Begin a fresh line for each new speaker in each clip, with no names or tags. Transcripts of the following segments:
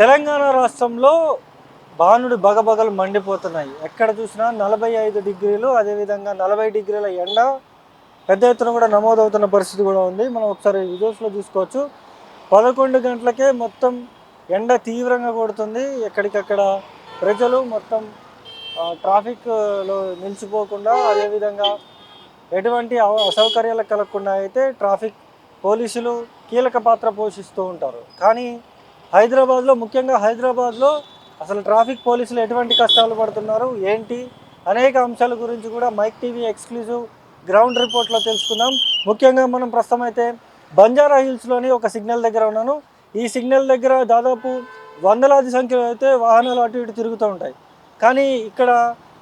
తెలంగాణ రాష్ట్రంలో బాణుడి బగబగలు మండిపోతున్నాయి. ఎక్కడ చూసినా 45 డిగ్రీలు, అదేవిధంగా 40 డిగ్రీల ఎండ పెద్ద ఎత్తున కూడా నమోదవుతున్న పరిస్థితి కూడా ఉంది. మనం ఒకసారి విజువల్స్లో చూసుకోవచ్చు. 11 గంటలకే మొత్తం ఎండ తీవ్రంగా కొడుతుంది. ఎక్కడికక్కడ ప్రజలు మొత్తం ట్రాఫిక్లో నిలిచిపోకుండా, అదేవిధంగా ఎటువంటి అసౌకర్యాలు కలగకుండా అయితే ట్రాఫిక్ పోలీసులు కీలక పాత్ర పోషిస్తూ ఉంటారు. కానీ హైదరాబాద్లో, ముఖ్యంగా హైదరాబాద్లో అసలు ట్రాఫిక్ పోలీసులు ఎటువంటి కష్టాలు పడుతున్నారు ఏంటి అనేక అంశాల గురించి కూడా మైక్ టీవీ ఎక్స్క్లూజివ్ గ్రౌండ్ రిపోర్ట్లో తెలుసుకుందాం. ముఖ్యంగా మనం ప్రస్తుతం అయితే బంజారా హిల్స్లోని ఒక సిగ్నల్ దగ్గర ఉన్నాను. ఈ సిగ్నల్ దగ్గర దాదాపు వందలాది సంఖ్యలో అయితే వాహనాలు అటు ఇటు తిరుగుతూ ఉంటాయి. కానీ ఇక్కడ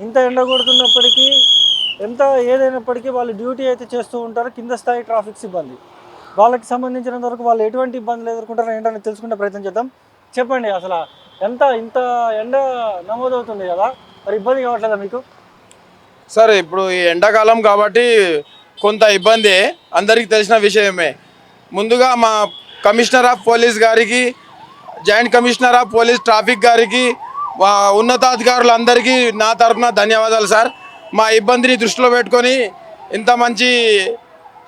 ఇంత ఎండ కొడుతున్నప్పటికీ, ఎంత ఏదైనప్పటికీ వాళ్ళు డ్యూటీ అయితే చేస్తూ ఉంటారు కింద స్థాయి ట్రాఫిక్ సిబ్బంది. వాళ్ళకి సంబంధించినంత వరకు వాళ్ళు ఎటువంటి ఇబ్బందులు ఎదుర్కొంటారో ఏంటని తెలుసుకునే ప్రయత్నం చేద్దాం. చెప్పండి, అసలు ఇంత ఎండ నమోదవుతుంది కదా, మరి ఇబ్బంది కావట్లేదా మీకు?
సార్ ఇప్పుడు ఈ ఎండాకాలం కాబట్టి కొంత ఇబ్బంది అందరికీ తెలిసిన విషయమే. ముందుగా మా కమిషనర్ ఆఫ్ పోలీస్ గారికి, joint commissioner of police traffic గారికి, ఉన్నతాధికారులందరికీ నా తరఫున ధన్యవాదాలు సార్. మా ఇబ్బందిని దృష్టిలో పెట్టుకొని ఇంత మంచి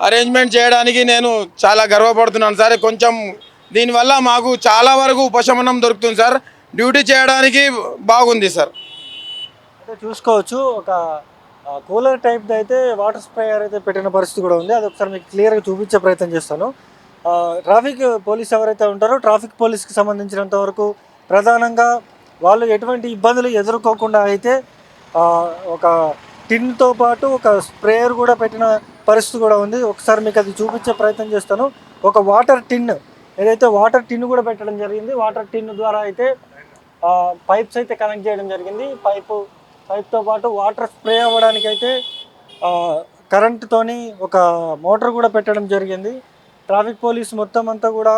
అరేంజ్మెంట్ చేయడానికి నేను చాలా గర్వపడుతున్నాను సార్. కొంచెం దీనివల్ల మాకు చాలా వరకు ఉపశమనం దొరుకుతుంది సార్. డ్యూటీ చేయడానికి బాగుంది సార్.
అంటే చూసుకోవచ్చు, ఒక కూలర్ టైప్ది అయితే వాటర్ స్ప్రేయర్ అయితే పెట్టిన పరిస్థితి కూడా ఉంది. అది ఒకసారి మీకు క్లియర్గా చూపించే ప్రయత్నం చేస్తాను. ట్రాఫిక్ పోలీస్ ఎవరైతే ఉంటారో, ట్రాఫిక్ పోలీస్కి సంబంధించినంత వరకు ప్రధానంగా వాళ్ళు ఎటువంటి ఇబ్బందులు ఎదుర్కోకుండా అయితే ఒక టిన్తో పాటు ఒక స్ప్రేయర్ కూడా పెట్టిన పరిస్థితి కూడా ఉంది. ఒకసారి మీకు అది చూపించే ప్రయత్నం చేస్తాను. ఒక వాటర్ టిన్, ఏదైతే వాటర్ టిన్ కూడా పెట్టడం జరిగింది. వాటర్ టిన్ ద్వారా అయితే పైప్స్ అయితే కనెక్ట్ చేయడం జరిగింది. పైప్తో పాటు వాటర్ స్ప్రే అవ్వడానికి అయితే కరెంటుతోని ఒక మోటార్ కూడా పెట్టడం జరిగింది. ట్రాఫిక్ పోలీస్ మొత్తం అంతా కూడా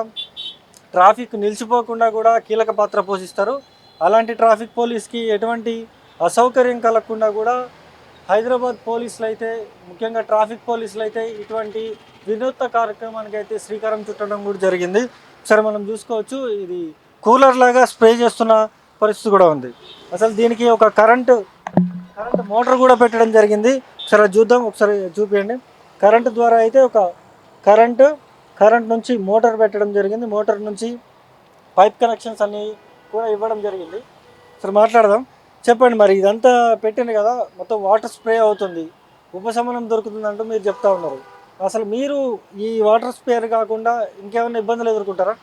ట్రాఫిక్ నిలిచిపోకుండా కూడా కీలక పాత్ర పోషిస్తారు. అలాంటి ట్రాఫిక్ పోలీస్కి ఎటువంటి అసౌకర్యం కలగకుండా కూడా హైదరాబాద్ పోలీసులు అయితే, ముఖ్యంగా ట్రాఫిక్ పోలీసులు అయితే ఇటువంటి వినూత్న కార్యక్రమానికి అయితే శ్రీకారం చుట్టడం కూడా జరిగింది. సరే, మనం చూసుకోవచ్చు, ఇది కూలర్ లాగా స్ప్రే చేస్తున్న పరిస్థితి కూడా ఉంది. అసలు దీనికి ఒక కరెంటు మోటార్ కూడా పెట్టడం జరిగింది. సరే చూద్దాం, ఒకసారి చూపించండి. కరెంటు ద్వారా అయితే ఒక కరెంట్ నుంచి మోటార్ పెట్టడం జరిగింది. మోటార్ నుంచి పైప్ కనెక్షన్స్ అన్నీ కూడా ఇవ్వడం జరిగింది. సరే మాట్లాడదాం. చెప్పండి, మరి ఇదంతా పెట్టింది కదా, మొత్తం వాటర్ స్ప్రే అవుతుంది, ఉపశమనం దొరుకుతుంది అంటూ మీరు చెప్తా ఉన్నారు. అసలు మీరు ఈ వాటర్ స్ప్రే కాకుండా ఇంకేమైనా ఇబ్బందులు ఎదుర్కొంటారా?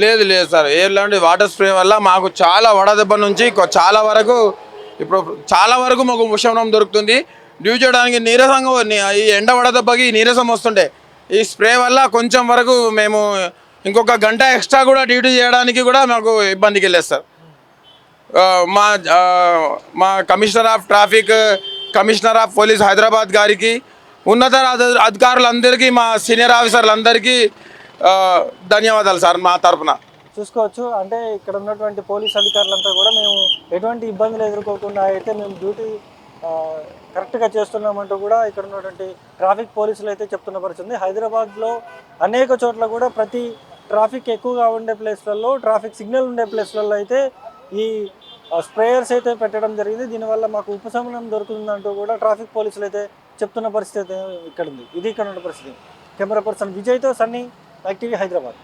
లేదు సార్, ఎలాంటి వాటర్ స్ప్రే వల్ల మాకు చాలా వడదెబ్బ నుంచి చాలా వరకు మాకు ఉపశమనం దొరుకుతుంది. డ్యూటీ చేయడానికి నీరసంగా, ఈ ఎండ వడదెబ్బకి నీరసం వస్తుండే, ఈ స్ప్రే వల్ల కొంచెం వరకు మేము ఇంకొక గంట ఎక్స్ట్రా కూడా డ్యూటీ చేయడానికి కూడా మాకు ఇబ్బందికి వెళ్ళేది సార్. మా commissioner of traffic, commissioner of police Hyderabad గారికి, ఉన్నత అధికారులందరికీ, మా సీనియర్ ఆఫీసర్లందరికీ ధన్యవాదాలు సార్ మా తరఫున.
చూసుకోవచ్చు, అంటే ఇక్కడ ఉన్నటువంటి పోలీస్ అధికారులంతా కూడా మేము ఎటువంటి ఇబ్బందులు ఎదుర్కోకుండా అయితే మేము డ్యూటీ కరెక్ట్గా చేస్తున్నామంటూ కూడా ఇక్కడ ఉన్నటువంటి ట్రాఫిక్ పోలీసులు అయితే చెప్తున్న పరిస్థితి. హైదరాబాద్లో అనేక చోట్ల కూడా ప్రతి ట్రాఫిక్ ఎక్కువగా ఉండే ప్లేస్లలో, ట్రాఫిక్ సిగ్నల్ ఉండే ప్లేస్లలో అయితే ఈ స్ప్రేయర్స్ అయితే పెట్టడం జరిగింది. దీనివల్ల మాకు ఉపశమనం దొరుకుతుందంటూ కూడా ట్రాఫిక్ పోలీసులు అయితే చెప్తున్న పరిస్థితి అయితే ఇక్కడ ఉంది. ఇది ఇక్కడ ఉన్న పరిస్థితి. కెమెరా పర్సన్ విజయ్తో సన్నీ, మైక్ టీవీ, హైదరాబాద్.